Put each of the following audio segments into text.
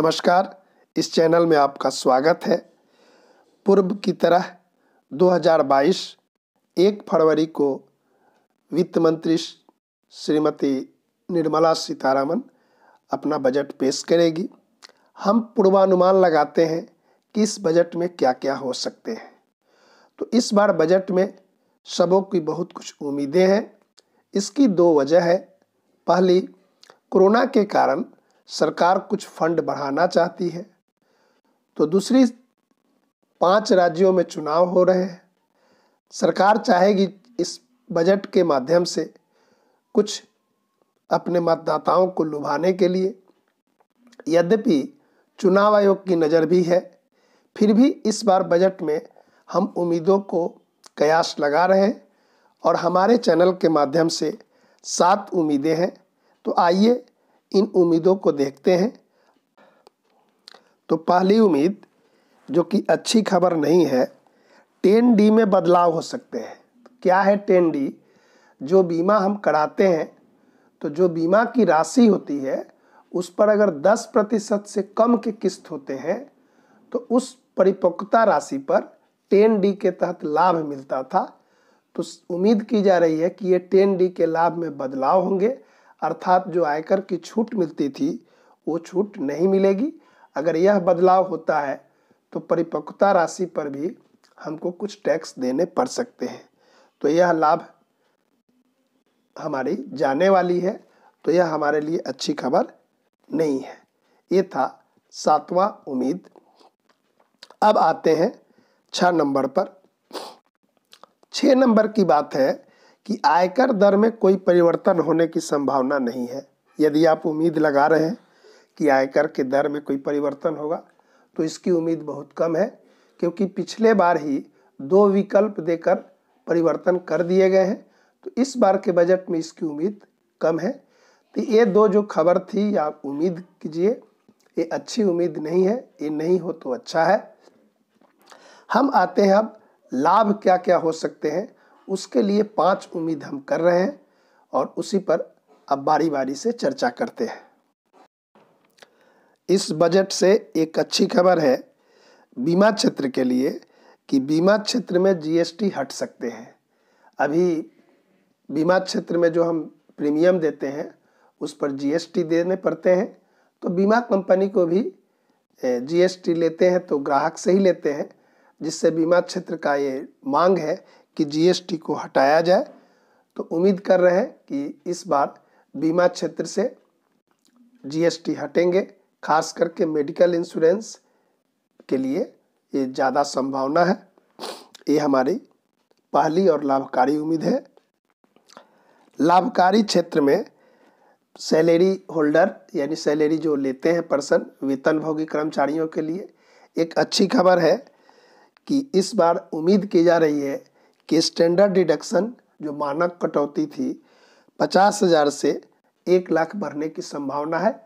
नमस्कार। इस चैनल में आपका स्वागत है। पूर्व की तरह 2022 1 फरवरी को वित्त मंत्री श्रीमती निर्मला सीतारमण अपना बजट पेश करेगी। हम पूर्वानुमान लगाते हैं कि इस बजट में क्या क्या हो सकते हैं। तो इस बार बजट में सबों की बहुत कुछ उम्मीदें हैं। इसकी दो वजह है। पहली, कोरोना के कारण सरकार कुछ फंड बढ़ाना चाहती है, तो दूसरी, 5 राज्यों में चुनाव हो रहे हैं। सरकार चाहेगी इस बजट के माध्यम से कुछ अपने मतदाताओं को लुभाने के लिए। यद्यपि चुनाव आयोग की नज़र भी है, फिर भी इस बार बजट में हम उम्मीदों को कयास लगा रहे हैं और हमारे चैनल के माध्यम से 7 उम्मीदें हैं। तो आइए इन उम्मीदों को देखते हैं। तो पहली उम्मीद, जो कि अच्छी खबर नहीं है, 10D में बदलाव हो सकते हैं। क्या है 10D? जो बीमा हम कराते हैं, तो जो बीमा की राशि होती है उस पर अगर 10% से कम के किस्त होते हैं तो उस परिपक्वता राशि पर 10D के तहत लाभ मिलता था। तो उम्मीद की जा रही है कि ये 10D के लाभ में बदलाव होंगे, अर्थात जो आयकर की छूट मिलती थी वो छूट नहीं मिलेगी। अगर यह बदलाव होता है तो परिपक्वता राशि पर भी हमको कुछ टैक्स देने पड़ सकते हैं। तो यह लाभ हमारी जाने वाली है, तो यह हमारे लिए अच्छी खबर नहीं है। ये था 7वां उम्मीद। अब आते हैं 6 नंबर पर। 6 नंबर की बात है कि आयकर दर में कोई परिवर्तन होने की संभावना नहीं है। यदि आप उम्मीद लगा रहे हैं कि आयकर के दर में कोई परिवर्तन होगा, तो इसकी उम्मीद बहुत कम है, क्योंकि पिछले बार ही 2 विकल्प देकर परिवर्तन कर दिए गए हैं। तो इस बार के बजट में इसकी उम्मीद कम है। तो ये दो जो खबर थी, आप उम्मीद कीजिए, ये अच्छी उम्मीद नहीं है। ये नहीं हो तो अच्छा है। हम आते हैं अब लाभ क्या क्या हो सकते हैं, उसके लिए 5 उम्मीद हम कर रहे हैं और उसी पर अब बारी बारी से चर्चा करते हैं। इस बजट से एक अच्छी खबर है बीमा क्षेत्र के लिए कि बीमा क्षेत्र में GST हट सकते हैं। अभी बीमा क्षेत्र में जो हम प्रीमियम देते हैं उस पर GST देने पड़ते हैं। तो बीमा कंपनी को भी GST लेते हैं तो ग्राहक से ही लेते हैं, जिससे बीमा क्षेत्र का ये मांग है कि GST को हटाया जाए। तो उम्मीद कर रहे हैं कि इस बार बीमा क्षेत्र से GST हटेंगे, खास करके मेडिकल इंश्योरेंस के लिए ये ज़्यादा संभावना है। ये हमारी पहली और लाभकारी उम्मीद है। लाभकारी क्षेत्र में सैलरी होल्डर यानी सैलरी जो लेते हैं पर्सन, वेतनभोगी कर्मचारियों के लिए एक अच्छी खबर है कि इस बार उम्मीद की जा रही है कि स्टैंडर्ड डिडक्शन जो मानक कटौती थी 50,000 से 1 लाख बढ़ने की संभावना है।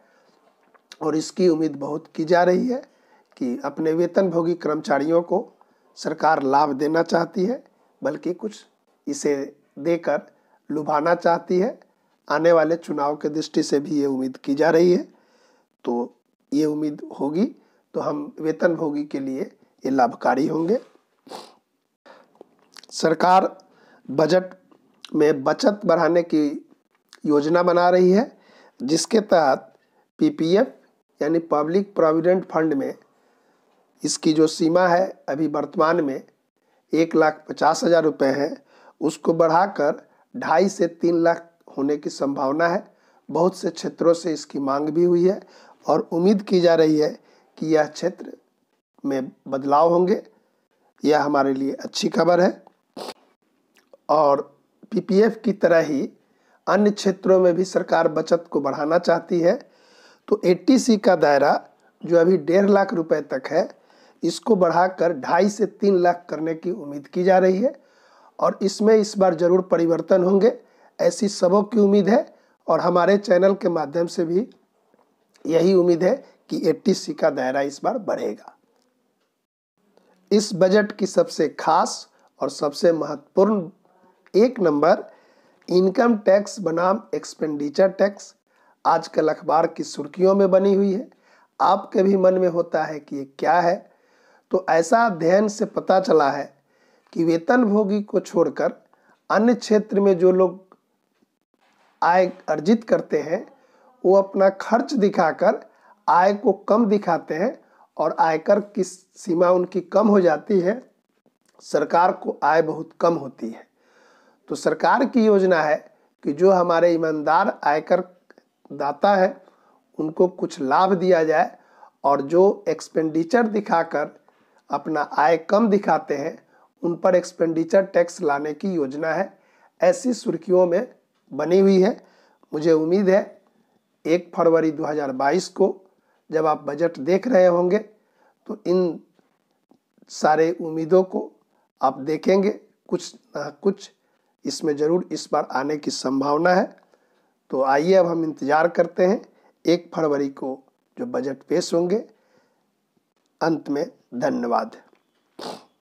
और इसकी उम्मीद बहुत की जा रही है कि अपने वेतनभोगी कर्मचारियों को सरकार लाभ देना चाहती है, बल्कि कुछ इसे देकर लुभाना चाहती है। आने वाले चुनाव के दृष्टि से भी ये उम्मीद की जा रही है। तो ये उम्मीद होगी तो हम वेतनभोगी के लिए ये लाभकारी होंगे। सरकार बजट में बचत बढ़ाने की योजना बना रही है, जिसके तहत PPF यानी पब्लिक प्रोविडेंट फंड में इसकी जो सीमा है अभी वर्तमान में 1,50,000 रुपये है, उसको बढ़ाकर 2.5 से 3 लाख होने की संभावना है। बहुत से क्षेत्रों से इसकी मांग भी हुई है और उम्मीद की जा रही है कि यह क्षेत्र में बदलाव होंगे। यह हमारे लिए अच्छी खबर है। और PPF की तरह ही अन्य क्षेत्रों में भी सरकार बचत को बढ़ाना चाहती है। तो 80C का दायरा जो अभी 1.5 लाख रुपए तक है, इसको बढ़ाकर 2.5 से 3 लाख करने की उम्मीद की जा रही है। और इसमें इस बार जरूर परिवर्तन होंगे, ऐसी सबों की उम्मीद है। और हमारे चैनल के माध्यम से भी यही उम्मीद है कि 80C का दायरा इस बार बढ़ेगा। इस बजट की सबसे खास और सबसे महत्वपूर्ण 1 नंबर इनकम टैक्स बनाम एक्सपेंडिचर टैक्स आजकल अखबार की सुर्खियों में बनी हुई है। आपके भी मन में होता है कि ये क्या है। तो ऐसा अध्ययन से पता चला है कि वेतनभोगी को छोड़कर अन्य क्षेत्र में जो लोग आय अर्जित करते हैं वो अपना खर्च दिखाकर आय को कम दिखाते हैं और आयकर की सीमा उनकी कम हो जाती है, सरकार को आय बहुत कम होती है। तो सरकार की योजना है कि जो हमारे ईमानदार आयकर दाता है उनको कुछ लाभ दिया जाए और जो एक्सपेंडिचर दिखाकर अपना आय कम दिखाते हैं उन पर एक्सपेंडिचर टैक्स लाने की योजना है। ऐसी सुर्खियों में बनी हुई है। मुझे उम्मीद है 1 फरवरी 2022 को जब आप बजट देख रहे होंगे तो इन सारे उम्मीदों को आप देखेंगे, कुछ ना कुछ इसमें ज़रूर इस बार आने की संभावना है। तो आइए अब हम इंतज़ार करते हैं 1 फरवरी को जो बजट पेश होंगे। अंत में धन्यवाद।